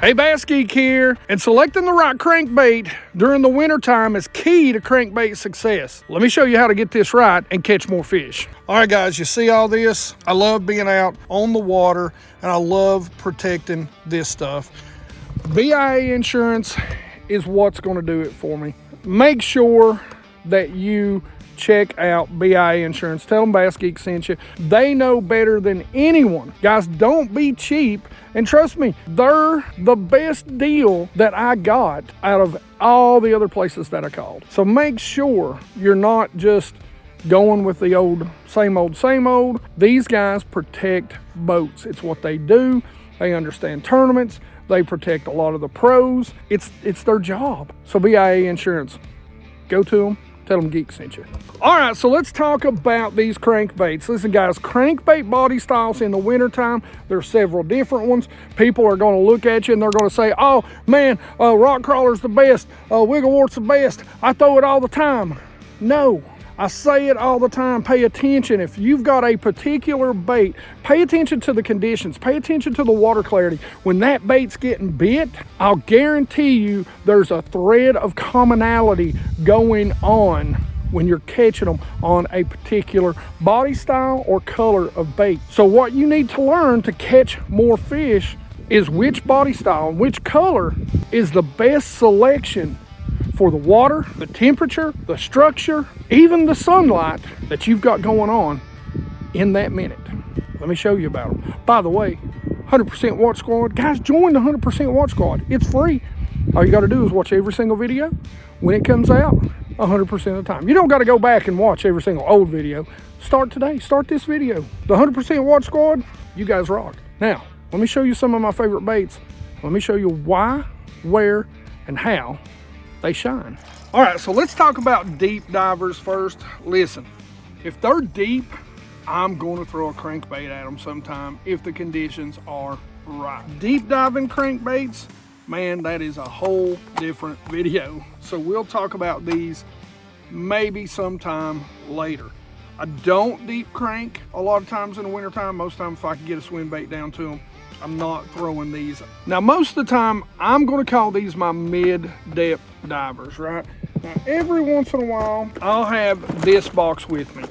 Hey, BassGeek here, and selecting the right crankbait during the wintertime is key to crankbait success. Let me show you how to get this right and catch more fish. All right, guys, you see all this? I love being out on the water, and I love protecting this stuff. BIA insurance is what's going to do it for me. Make sure that you check out BIA insurance. Tell them BassGeek sent you. They know better than anyone. Guys, don't be cheap. And trust me, they're the best deal that I got out of all the other places that I called. So make sure you're not just going with the old, same old, same old. These guys protect boats. It's what they do. They understand tournaments. They protect a lot of the pros. It's their job. So BIA insurance, go to them. Tell them Geek sent you. All right, so let's talk about these crankbaits. Listen, guys, crankbait body styles in the wintertime, there's several different ones. People are going to look at you and they're going to say, oh, man, rock crawler's the best. Wigglewort's the best. I throw it all the time. No, I say it all the time. Pay attention. If you've got a particular bait, pay attention to the conditions. Pay attention to the water clarity. When that bait's getting bit, I'll guarantee you there's a thread of commonality going on when you're catching them on a particular body style or color of bait. So what you need to learn to catch more fish is which body style and which color is the best selection for the water, the temperature, the structure, even the sunlight that you've got going on in that minute. Let me show you about them. By the way, 100% Watch Squad. Guys, join the 100% Watch Squad. It's free. All you got to do is watch every single video when it comes out 100% of the time. You don't got to go back and watch every single old video. Start today. Start this video. The 100% Watch Squad, you guys rock. Now, let me show you some of my favorite baits. Let me show you why, where, and how they shine. All right, so let's talk about deep divers first. Listen, if they're deep, I'm going to throw a crankbait at them sometime if the conditions are right. Deep diving crankbaits, man, that is a whole different video. So we'll talk about these maybe sometime later. I don't deep crank a lot of times in the wintertime. Most times if I can get a swim bait down to them, I'm not throwing these. Now, most of the time, I'm going to call these my mid-depth divers, right? Now, every once in a while, I'll have this box with me.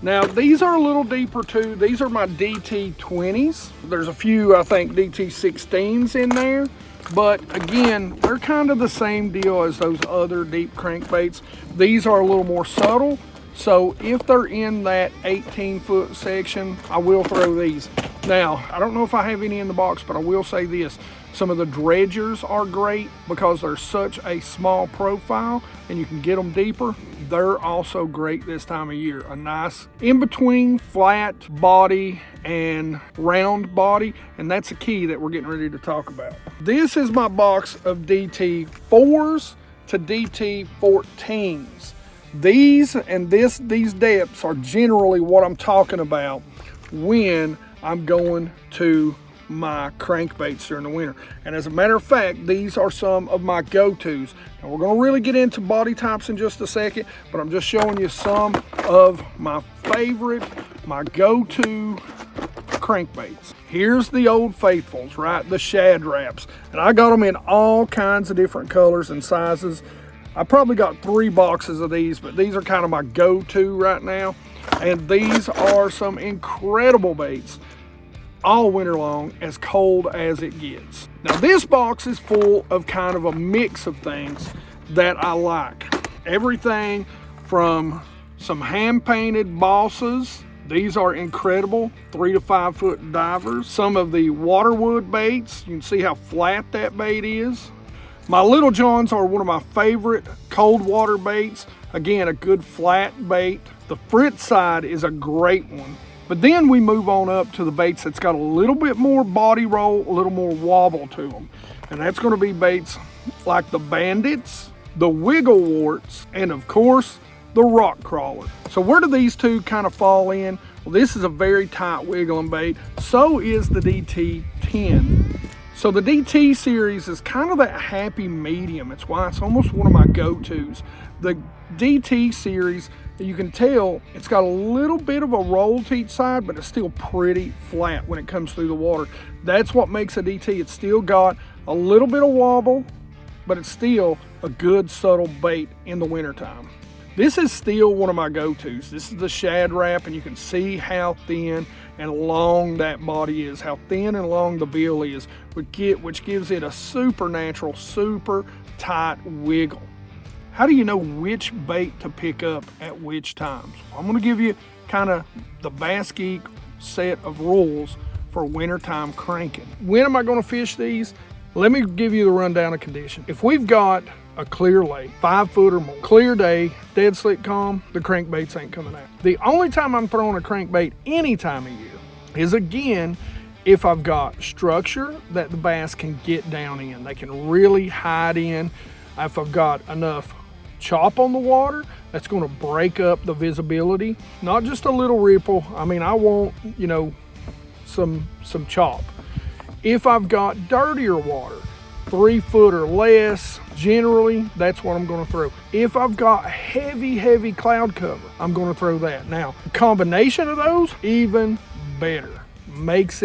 Now, these are a little deeper too. These are my DT20s. There's a few, I think, DT16s in there. But again, they're kind of the same deal as those other deep crankbaits. These are a little more subtle. So if they're in that 18-foot section, I will throw these. Now, I don't know if I have any in the box, but I will say this. Some of the dredgers are great because they're such a small profile and you can get them deeper. They're also great this time of year. A nice in-between flat body and round body, and that's a key that we're getting ready to talk about. This is my box of DT4s to DT14s. These and these depths are generally what I'm talking about when I'm going to my crankbaits during the winter. And as a matter of fact, these are some of my go-tos. Now we're going to really get into body types in just a second, but I'm just showing you some of my favorite, my go-to crankbaits. Here's the old faithfuls, right? The shad wraps. And I got them in all kinds of different colors and sizes. I probably got 3 boxes of these, but these are kind of my go-to right now. And these are some incredible baits all winter long, as cold as it gets. Now this box is full of kind of a mix of things that I like. Everything from some hand-painted bosses. These are incredible 3 to 5 foot divers. Some of the waterwood baits. You can see how flat that bait is. My Little Johns are one of my favorite cold water baits. Again, a good flat bait. The Fritz side is a great one. But then we move on up to the baits that's got a little bit more body roll, a little more wobble to them. And that's going to be baits like the Bandits, the Wiggleworts, and of course, the Rock Crawler. So where do these two kind of fall in? Well, this is a very tight wiggling bait. So is the DT10. So the DT series is kind of that happy medium. It's why it's almost one of my go-tos. The DT series You can tell it's got a little bit of a roll to each side, but it's still pretty flat when it comes through the water. That's what makes a DT. It's still got a little bit of wobble, but it's still a good subtle bait in the wintertime. This is still one of my go-tos. This is the shad wrap, and you can see how thin and long that body is, how thin and long the bill is, which gives it a super natural, super tight wiggle. How do you know which bait to pick up at which times? Well, I'm gonna give you kind of the BassGeek set of rules for wintertime cranking. When am I gonna fish these? Let me give you the rundown of condition. If we've got a clear lake, 5 foot or more, clear day, dead slick calm, the crankbaits ain't coming out. The only time I'm throwing a crankbait any time of year is, again, if I've got structure that the bass can get down in, they can really hide in. If I've got enough chop on the water, that's gonna break up the visibility. Not just a little ripple. I mean, I want, you know, some chop. If I've got dirtier water, 3 foot or less, generally, that's what I'm gonna throw. If I've got heavy cloud cover, I'm gonna throw that. Now, the combination of those, even better. Makes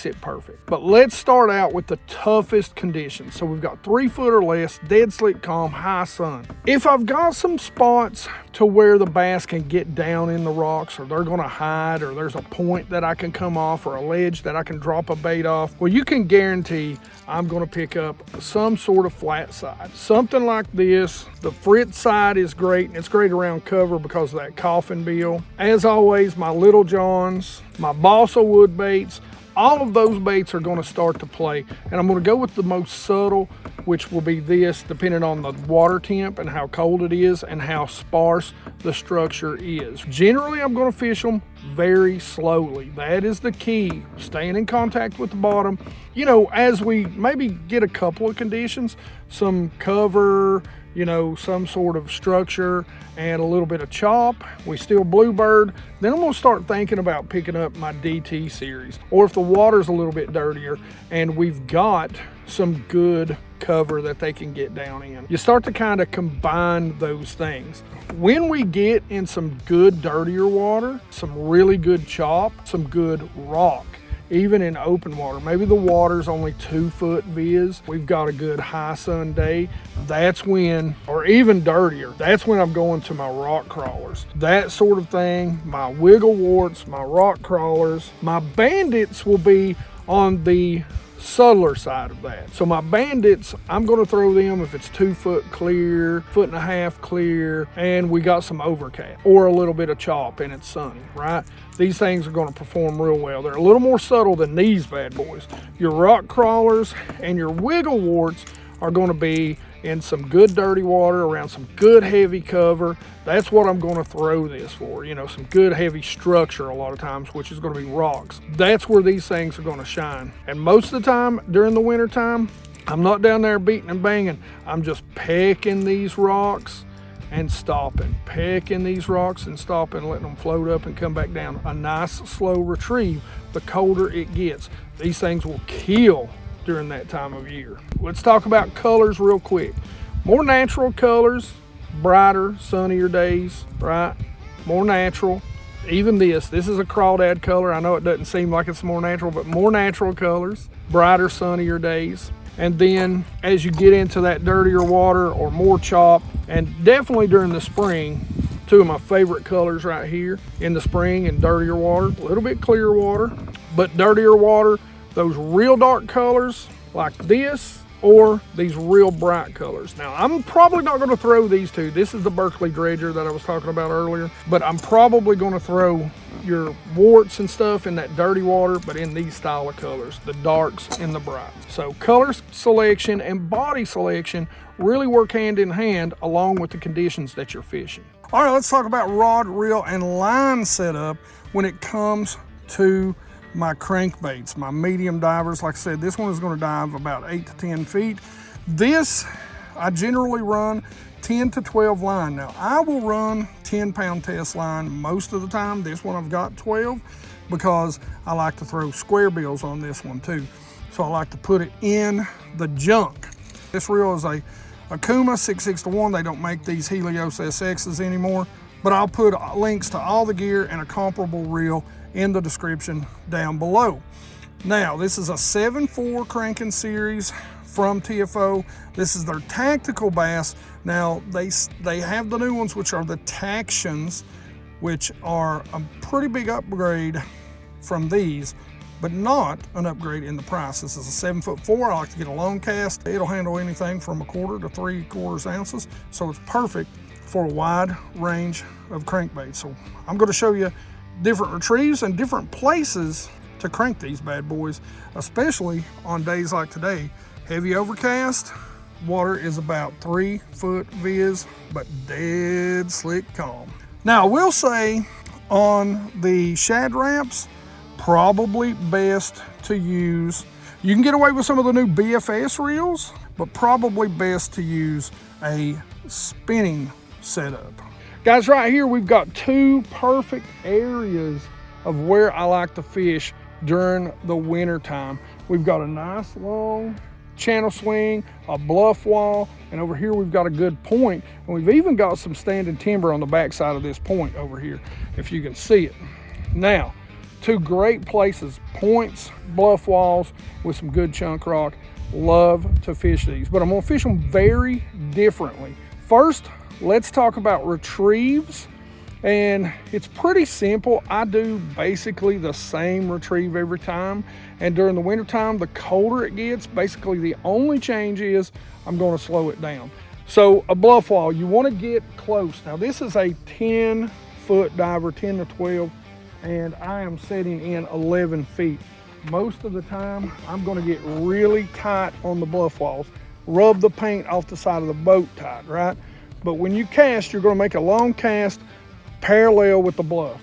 it perfect. But let's start out with the toughest conditions. So we've got 3 foot or less, dead slick calm, high sun. If I've got some spots to where the bass can get down in the rocks, or they're gonna hide, or there's a point that I can come off, or a ledge that I can drop a bait off, well, you can guarantee I'm gonna pick up some sort of flat side. Something like this. The frit side is great, and it's great around cover because of that coffin bill. As always, my Little Johns, my balsa wood baits, all of those baits are gonna start to play. And I'm gonna go with the most subtle, which will be this, depending on the water temp and how cold it is and how sparse the structure is. Generally, I'm gonna fish them very slowly. That is the key, staying in contact with the bottom. You know, as we maybe get a couple of conditions, some cover, you know, some sort of structure and a little bit of chop, we still bluebird, then I'm gonna start thinking about picking up my DT series. Or if the water's a little bit dirtier and we've got some good cover that they can get down in. You start to kind of combine those things. When we get in some good dirtier water, some really good chop, some good rock, even in open water, maybe the water's only 2 foot viz, we've got a good high sun day, that's when, or even dirtier, that's when I'm going to my rock crawlers. That sort of thing, my wiggle warts, my rock crawlers. My bandits will be on the subtler side of that. So my bandits, I'm gonna throw them if it's 2 foot clear, 1.5 foot clear, and we got some overcast or a little bit of chop and it's sunny, right? These things are gonna perform real well. They're a little more subtle than these bad boys. Your rock crawlers and your wiggle warts are gonna be in some good dirty water around some good heavy cover. That's what I'm gonna throw this for, you know, some good heavy structure a lot of times, which is gonna be rocks. That's where these things are gonna shine. And most of the time during the winter time, I'm not down there beating and banging. I'm just pecking these rocks and stopping, pecking these rocks and stopping, letting them float up and come back down. A nice slow retrieve. The colder it gets, these things will kill during that time of year. Let's talk about colors real quick. More natural colors, brighter, sunnier days, right? More natural. Even this is a crawdad color. I know it doesn't seem like it's more natural, but more natural colors, brighter, sunnier days. And then as you get into that dirtier water or more chop, and definitely during the spring, 2 of my favorite colors right here in the spring and dirtier water, a little bit clear water, but dirtier water, those real dark colors like this or these real bright colors. Now, I'm probably not gonna throw these 2. This is the Berkeley dredger that I was talking about earlier, but I'm probably gonna throw your warts and stuff in that dirty water, but in these style of colors, the darks and the brights. So color selection and body selection really work hand in hand along with the conditions that you're fishing. All right, let's talk about rod, reel, and line setup when it comes to my crankbaits, my medium divers. Like I said, this one is going to dive about 8 to 10 feet. This, I generally run 10 to 12 line. Now, I will run 10-pound test line most of the time. This one I've got 12 because I like to throw square bills on this one too. So I like to put it in the junk. This reel is a Akuma 661. They don't make these Helios SXs anymore, but I'll put links to all the gear and a comparable reel in the description down below. Now, this is a 7.4 cranking series from TFO. This is their tactical bass. Now, they have the new ones, which are the Tactions, which are a pretty big upgrade from these, but not an upgrade in the price. This is a 7'4". I like to get a long cast. It'll handle anything from 1/4 to 3/4 ounces, so it's perfect for a wide range of crankbaits. So I'm going to show you different retrieves and different places to crank these bad boys, especially on days like today. Heavy overcast, water is about 3 foot viz, but dead slick calm. Now, I will say on the shad ramps, probably best to use, you can get away with some of the new BFS reels, but probably best to use a spinning setup. Guys, right here we've got 2 perfect areas of where I like to fish during the winter time. We've got a nice long channel swing, a bluff wall, and over here we've got a good point, and we've even got some standing timber on the back side of this point over here, if you can see it. Now, 2 great places, points, bluff walls with some good chunk rock. Love to fish these, but I'm gonna fish them very differently. First, let's talk about retrieves. And it's pretty simple. I do basically the same retrieve every time. And during the winter time, the colder it gets, basically the only change is I'm going to slow it down. So a bluff wall, you want to get close. Now this is a 10-foot diver, 10 to 12, and I am setting in 11 feet. Most of the time, I'm going to get really tight on the bluff walls, rub the paint off the side of the boat tight, right? But when you cast, you're going to make a long cast parallel with the bluff.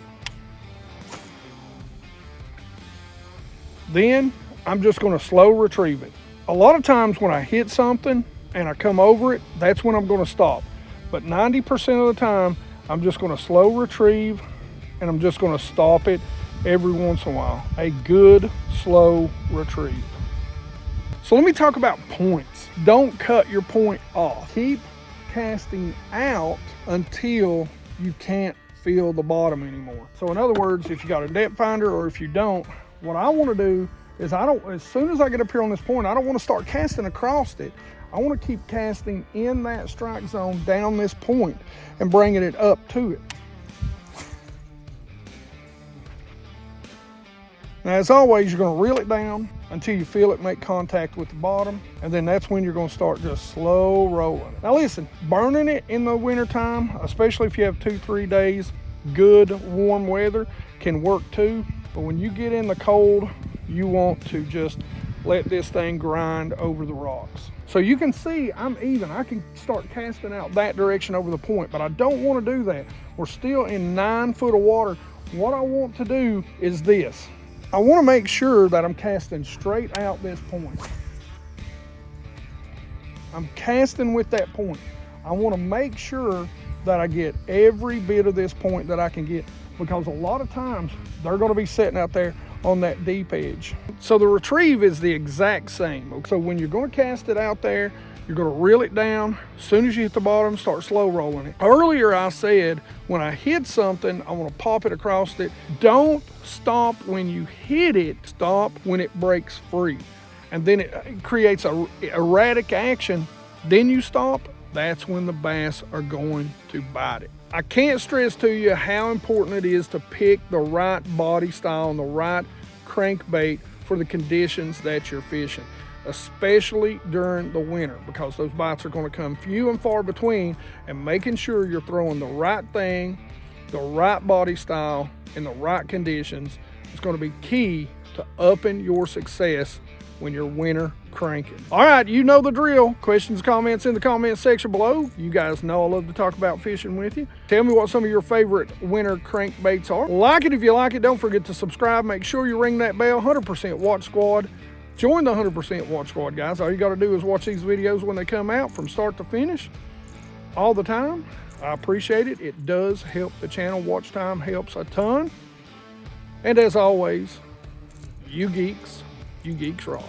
Then I'm just going to slow retrieve it. A lot of times when I hit something and I come over it, that's when I'm going to stop. But 90% of the time, I'm just going to slow retrieve and I'm just going to stop it every once in a while. A good slow retrieve. So let me talk about points. Don't cut your point off. Keep casting out until you can't feel the bottom anymore. So in other words, if you got a depth finder or if you don't, what I want to do is as soon as I get up here on this point, I don't want to start casting across it. I want to keep casting in that strike zone down this point and bringing it up to it. Now, as always, you're going to reel it down until you feel it make contact with the bottom, and then that's when you're going to start just slow rolling. Now listen, burning it in the winter time, especially if you have 2-3 days, good warm weather can work too. But when you get in the cold, you want to just let this thing grind over the rocks. So you can see I'm even. I can start casting out that direction over the point, but I don't want to do that. We're still in 9 foot of water. What I want to do is this. I want to make sure that I'm casting straight out this point. I'm casting with that point. I want to make sure that I get every bit of this point that I can get, because a lot of times they're going to be sitting out there on that deep edge. So the retrieve is the exact same. So when you're going to cast it out there, you're going to reel it down. As soon as you hit the bottom, start slow rolling it. Earlier I said when I hit something, I want to pop it across it. Don't stop when you hit it. Stop when it breaks free. And then it creates a erratic action. Then you stop. That's when the bass are going to bite it. I can't stress to you how important it is to pick the right body style and the right crankbait for the conditions that you're fishing, especially during the winter, because those bites are going to come few and far between, and making sure you're throwing the right thing, the right body style, in the right conditions is going to be key to upping your success when you're winter cranking. All right, you know the drill. Questions, comments in the comment section below. You guys know I love to talk about fishing with you. Tell me what some of your favorite winter crankbaits are. Like it if you like it. Don't forget to subscribe. Make sure you ring that bell. 100% Watch Squad. Join the 100% Watch Squad, guys. All you got to do is watch these videos when they come out from start to finish all the time. I appreciate it. It does help the channel. Watch time helps a ton. And as always, you geeks rock.